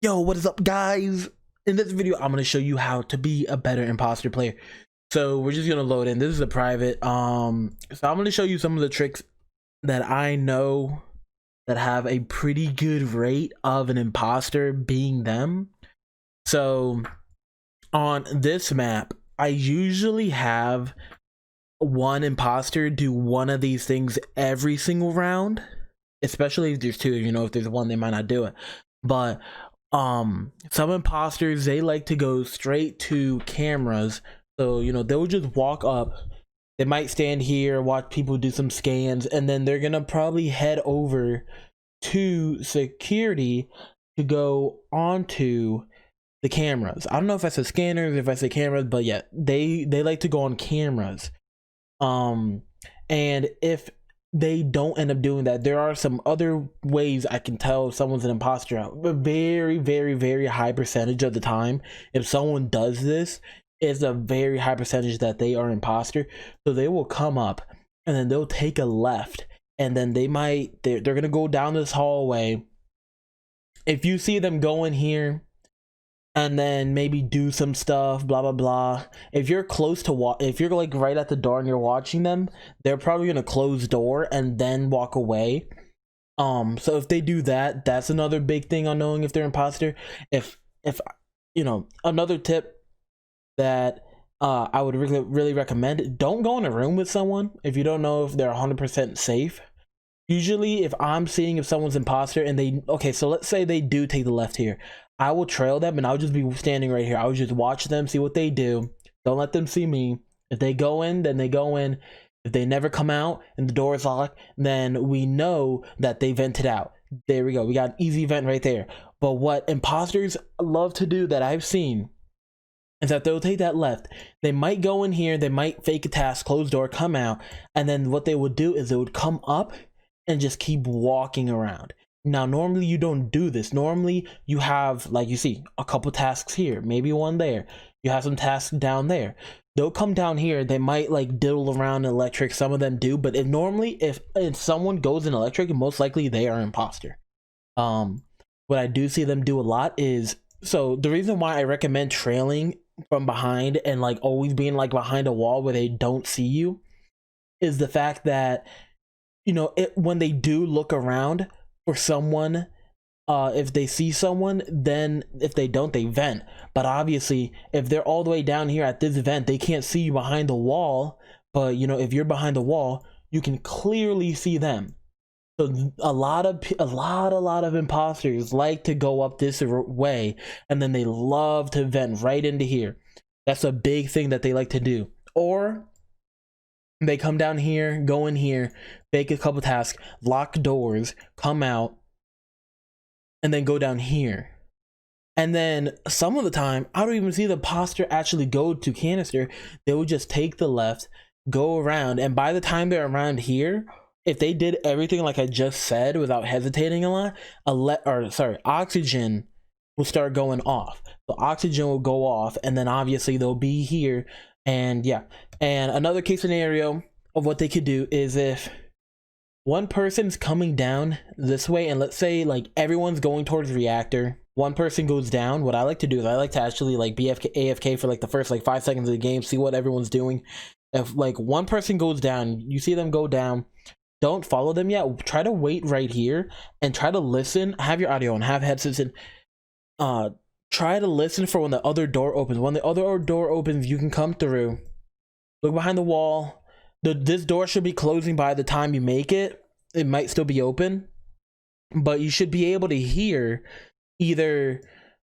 Yo, what is up, guys? In this video, I'm going to show you how to be a better imposter player. So we're just going to load in. This is a private. So I'm going to show you some of the tricks that I know that have a pretty good rate of an imposter being them. So on this map, I usually have one imposter do one of these things every single round, especially if there's two. You know, if there's one, they might not do it. But some imposters, they like to go straight to cameras. So, you know, they'll just walk up, they might stand here, watch people do some scans, and then they're gonna probably head over to security to go onto the cameras. I don't know if I said scanners, if I say cameras, but yeah, they like to go on cameras. And if they don't end up doing that, there are some other ways I can tell if someone's an imposter out. But very high percentage of the time, if someone does this, it's a very high percentage that they are imposter. So they will come up and then they'll take a left, and then they're gonna go down this hallway. If you see them go in here and then maybe do some stuff, blah blah blah, if you're close to if you're like right at the door and you're watching them, they're probably gonna close door and then walk away. So if they do that, that's another big thing on knowing if they're imposter. If you know, another tip that I would really recommend, don't go in a room with someone if you don't know if they're 100% safe. Usually if I'm seeing if someone's imposter and okay, so let's say they do take the left here, I will trail them and I'll just be standing right here. I would just watch them, see what they do. Don't let them see me. If they go in, then they go in. If they never come out and the door is locked, then we know that they vented out. There we go. We got an easy vent right there. But what imposters love to do that I've seen is that they'll take that left. They might go in here, they might fake a task, close door, come out, and then what they would do is they would come up and just keep walking around. Now, normally you don't do this. Normally you have, like you see, a couple tasks here, maybe one there. You have some tasks down there. They'll come down here. They might like diddle around in electric. Some of them do, but if someone goes in electric, most likely they are imposter. What I do see them do a lot is, so the reason why I recommend trailing from behind and like always being like behind a wall where they don't see you is the fact that, you know, when they do look around for someone, if they see someone, then if they don't, they vent. But obviously if they're all the way down here at this vent, they can't see you behind the wall. But you know, if you're behind the wall, you can clearly see them. So a lot of imposters like to go up this way, and then they love to vent right into here. That's a big thing that they like to do. Or they come down here, go in here, fake a couple tasks, lock doors, come out, and then go down here. And then some of the time, I don't even see the imposter actually go to canister. They will just take the left, go around, and by the time they're around here, if they did everything like I just said without hesitating a lot, oxygen will start going off. So oxygen will go off, and then obviously they'll be here. And yeah, and another case scenario of what they could do is if one person's coming down this way, and let's say like everyone's going towards reactor, one person goes down. What I like to do is I like to actually like be AFK for like the first like 5 seconds of the game, see what everyone's doing. If like one person goes down, you see them go down, don't follow them yet. Try to wait right here and try to listen. Have your audio on, have headsets in. Try to listen for when the other door opens. When the other door opens, you can come through. Look behind the wall. This door should be closing by the time you make it. It might still be open, but you should be able to hear either.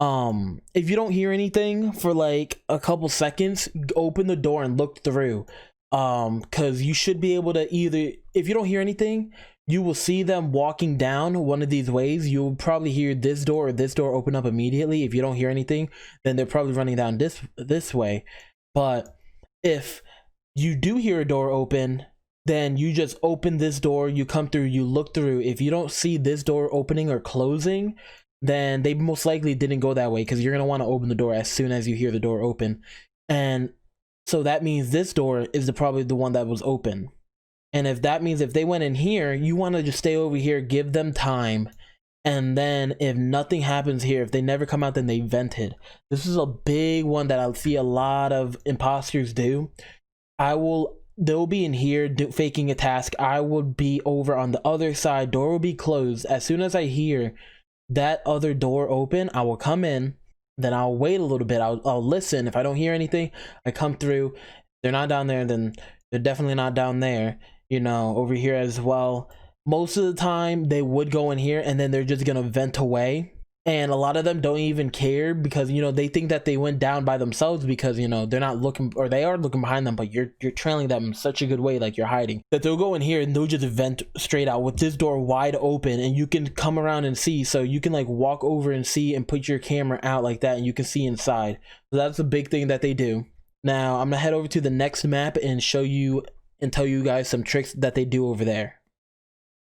If you don't hear anything for like a couple seconds, open the door and look through. Because you should be able to either, if you don't hear anything, you will see them walking down one of these ways. You'll probably hear this door or this door open up immediately. If you don't hear anything, then they're probably running down this way. But if you do hear a door open, then you just open this door, you come through, you look through. If you don't see this door opening or closing, then they most likely didn't go that way, because you're going to want to open the door as soon as you hear the door open. And so that means this door is probably the one that was open. And if that means if they went in here, you want to just stay over here, give them time, And then if nothing happens here, if they never come out, then they vented. This is a big one that I'll see a lot of imposters do. They'll be in here faking a task. I will be over on the other side. Door will be closed. As soon as I hear that other door open, I will come in. Then I'll wait a little bit. I'll listen. If I don't hear anything, I come through. They're not down there, then they're definitely not down there. You know, over here as well. Most of the time, they would go in here and then they're just gonna vent away. And a lot of them don't even care because, you know, they think that they went down by themselves because, you know, they're not looking, or they are looking behind them, but you're trailing them in such a good way, like you're hiding, that they'll go in here and they'll just vent straight out with this door wide open, and you can come around and see. So you can like walk over and see and put your camera out like that and you can see inside. So that's a big thing that they do. Now I'm gonna head over to the next map and show you and tell you guys some tricks that they do over there.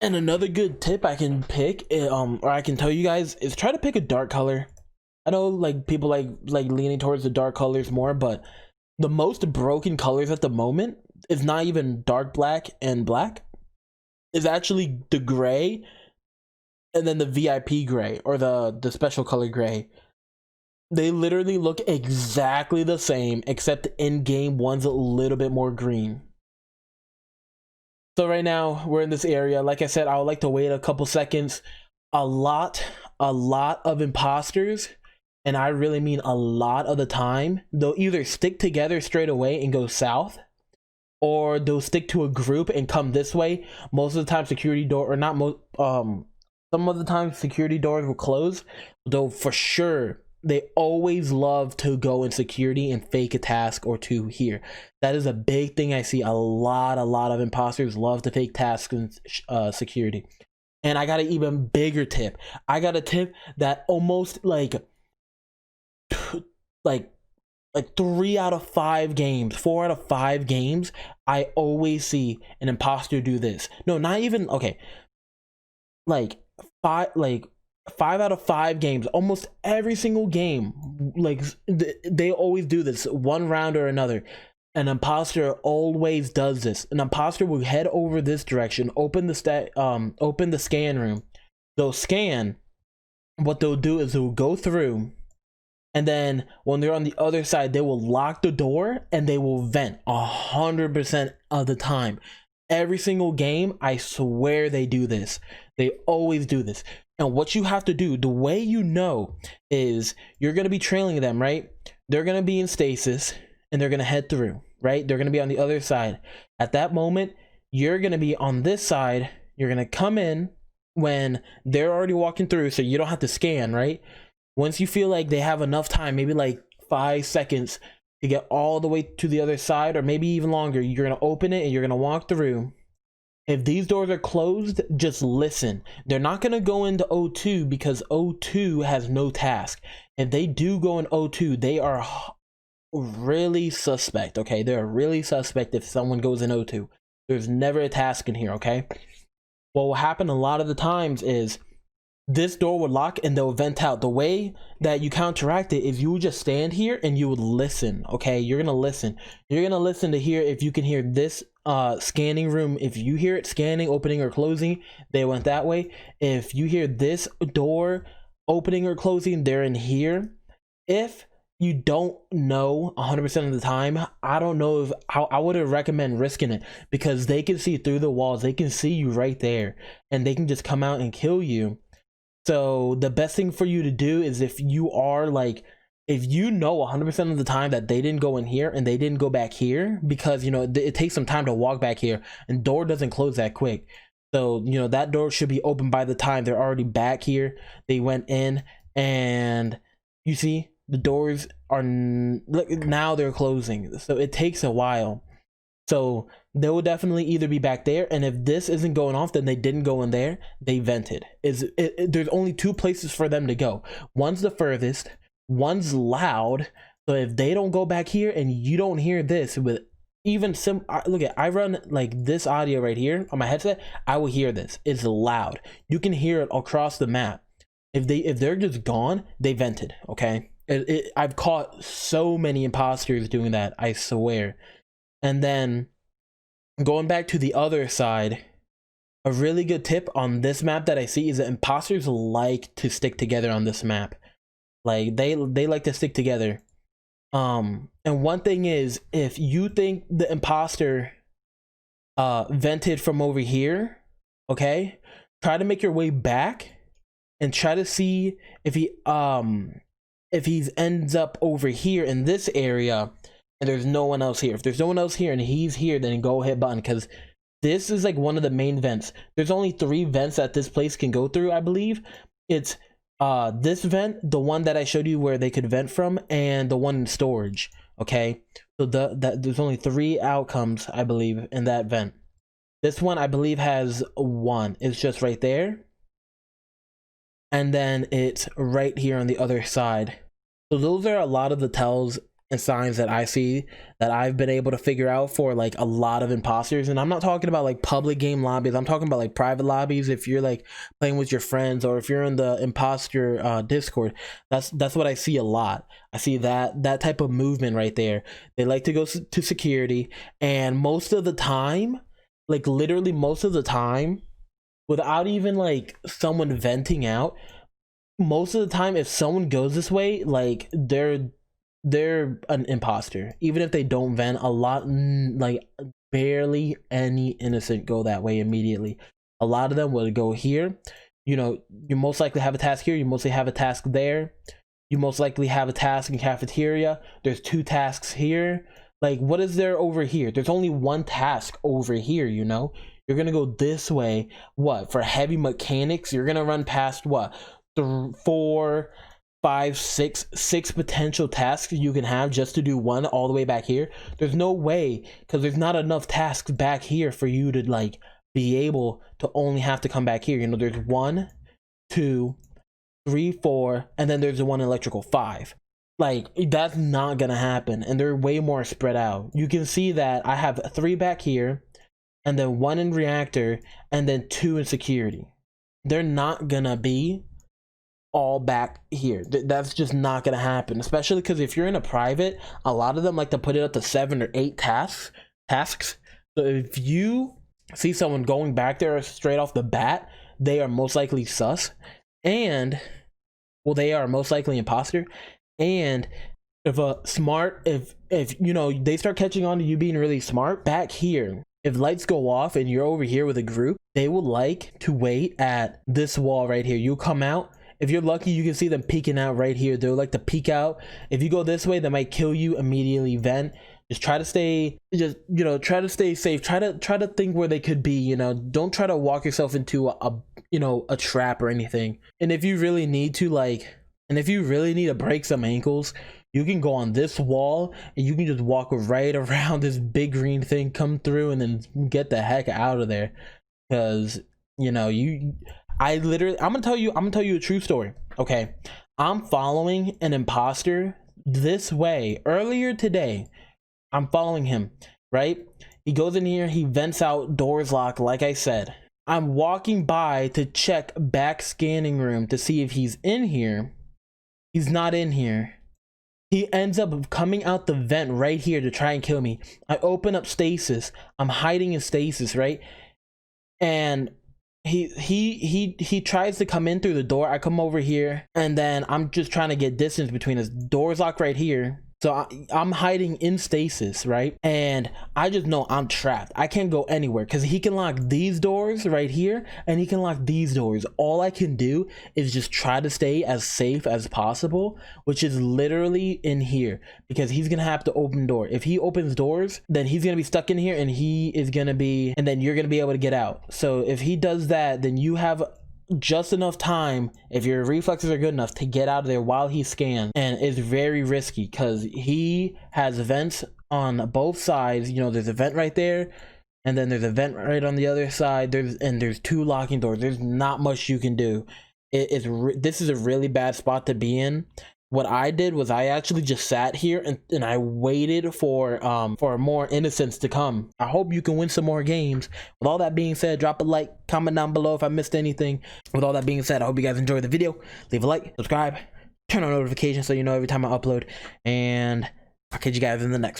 And another good tip I can pick, or I can tell you guys, is try to pick a dark color. I know like people like leaning towards the dark colors more, but the most broken colors at the moment is not even dark black and black. It's actually the gray, and then the VIP gray, or the special color gray. They literally look exactly the same, except the in-game one's a little bit more green. So right now we're in this area. Like I said, I would like to wait a couple seconds. A lot of imposters, and I really mean a lot of the time, they'll either stick together straight away and go south, or they'll stick to a group and come this way. Most of the time security door, or not most, some of the time security doors will close, though for sure they always love to go in security and fake a task or two here. That is a big thing I see. A lot of imposters love to fake tasks in security. And I got an even bigger tip. I got a tip that almost like 3 out of 5 games, 4 out of 5 games, I always see an imposter do this. No, not even, okay. Like 5 out of 5 games, almost every single game, like they always do this one round or another. An imposter always does this. An imposter will head over this direction, open the scan room. They'll scan. What they'll do is they'll go through, and then when they're on the other side, they will lock the door and they will vent 100% of the time. Every single game, I swear they do this. They always do this. And what you have to do, the way you know, is you're going to be trailing them, right? They're going to be in stasis and they're going to head through, right? They're going to be on the other side. At that moment, you're going to be on this side. You're going to come in when they're already walking through, so you don't have to scan, right? Once you feel like they have enough time, maybe like 5 seconds to get all the way to the other side, or maybe even longer, you're going to open it and you're going to walk through. If these doors are closed, just listen. They're not going to go into O2 because O2 has no task. If they do go in O2, they are really suspect, okay? They're really suspect if someone goes in O2. There's never a task in here, okay? What will happen a lot of the times is this door would lock and they'll vent out. The way that you counteract it is you would just stand here and you would listen, okay? You're going to listen. You're going to listen to hear if you can hear this scanning room. If you hear it scanning, opening or closing, they went that way. If you hear this door opening or closing, they're in here. If you don't know 100% of the time, I don't know if I wouldn't recommend risking it, because they can see through the walls. They can see you right there and they can just come out and kill you. So the best thing for you to do is, if you are like, if you know 100% of the time that they didn't go in here and they didn't go back here, because, you know, it takes some time to walk back here and door doesn't close that quick. So, you know, that door should be open by the time they're already back here. They went in and you see the doors are, look, now they're closing. So it takes a while. So they will definitely either be back there, and if this isn't going off, then they didn't go in there, they vented. There's only 2 places for them to go. One's the furthest, one's loud. So if they don't go back here and you don't hear this, with even look at, I run like this audio right here on my headset, I will hear this. It's loud. You can hear it across the map. If they're just gone, they vented, okay? I've caught so many imposters doing that, I swear. And then going back to the other side, a really good tip on this map that I see is that imposters like to stick together on this map. Like they like to stick together. And one thing is, if you think the imposter vented from over here, okay, try to make your way back and try to see if he ends up over here in this area and there's no one else here. If there's no one else here and he's here, then go hit button, because this is like one of the main vents. There's only 3 vents that this place can go through, I believe. It's this vent, the one that I showed you where they could vent from, and the one in storage. Okay, so there's only 3 outcomes, I believe, in that vent. This one, I believe, has 1. It's just right there, and then it's right here on the other side. So those are a lot of the tells and signs that I see that I've been able to figure out for like a lot of imposters. And I'm not talking about like public game lobbies, I'm talking about like private lobbies. If you're like playing with your friends, or if you're in the imposter Discord, that's what I see a lot. I see that type of movement right there. They like to go to security, and most of the time, like literally most of the time, without even like someone venting out, most of the time if someone goes this way, like they're an imposter. Even if they don't vent, a lot, like barely any innocent go that way immediately. A lot of them will go here. You know, you most likely have a task here, you mostly have a task there, you most likely have a task in cafeteria, there's 2 tasks here. Like, what is there over here? There's only 1 task over here, you know? You're gonna go this way. What, for heavy mechanics, you're gonna run past what, 4, 5, 6 potential tasks you can have just to do 1 all the way back here. There's no way, because there's not enough tasks back here for you to like be able to only have to come back here. You know, there's 1, 2, 3, 4, and then there's the one electrical 5. Like, that's not gonna happen, and they're way more spread out. You can see that I have 3 back here, and then 1 in reactor, and then 2 in security. They're not gonna be all back here. That's just not gonna happen, especially because if you're in a private, a lot of them like to put it up to 7 or 8 tasks. So if you see someone going back there straight off the bat, they are most likely sus, and well, they are most likely imposter. And if you know, they start catching on to you being really smart back here, if lights go off and you're over here with a group, they will like to wait at this wall right here. You come out. If you're lucky, you can see them peeking out right here. They'll like to peek out. If you go this way, they might kill you immediately. Vent. Just try to stay, try to stay safe. Try to think where they could be. You know, don't try to walk yourself into a trap or anything. And if you really need to break some ankles, you can go on this wall and you can just walk right around this big green thing, come through, and then get the heck out of there. Because you know, I'm gonna tell you a true story. Okay, I'm following an imposter this way earlier today. I'm following him, right? He goes in here, he vents out, doors locked, like I said. I'm walking by to check back scanning room to see if he's in here. He's not in here. He ends up coming out the vent right here to try and kill me. I open up stasis. I'm hiding in stasis, right? And he tries to come in through the door. I come over here, and then I'm just trying to get distance between us. Door's locked right here. So I'm hiding in stasis, right? And I just know I'm trapped. I can't go anywhere because he can lock these doors right here, and he can lock these doors. All I can do is just try to stay as safe as possible, which is literally in here, because he's gonna have to open door. If he opens doors, then he's gonna be stuck in here, and then you're gonna be able to get out. So if he does that, then you have just enough time, if your reflexes are good enough, to get out of there while he scans. And it's very risky because he has vents on both sides. You know, there's a vent right there, and then there's a vent right on the other side. There's 2 locking doors. There's not much you can do. This is a really bad spot to be in. What I did was I actually just sat here and I waited for more innocents to come. I hope you can win some more games. With all that being said, drop a like, comment down below if I missed anything. With all that being said, I hope you guys enjoyed the video. Leave a like, subscribe, turn on notifications so you know every time I upload, and I'll catch you guys in the next one.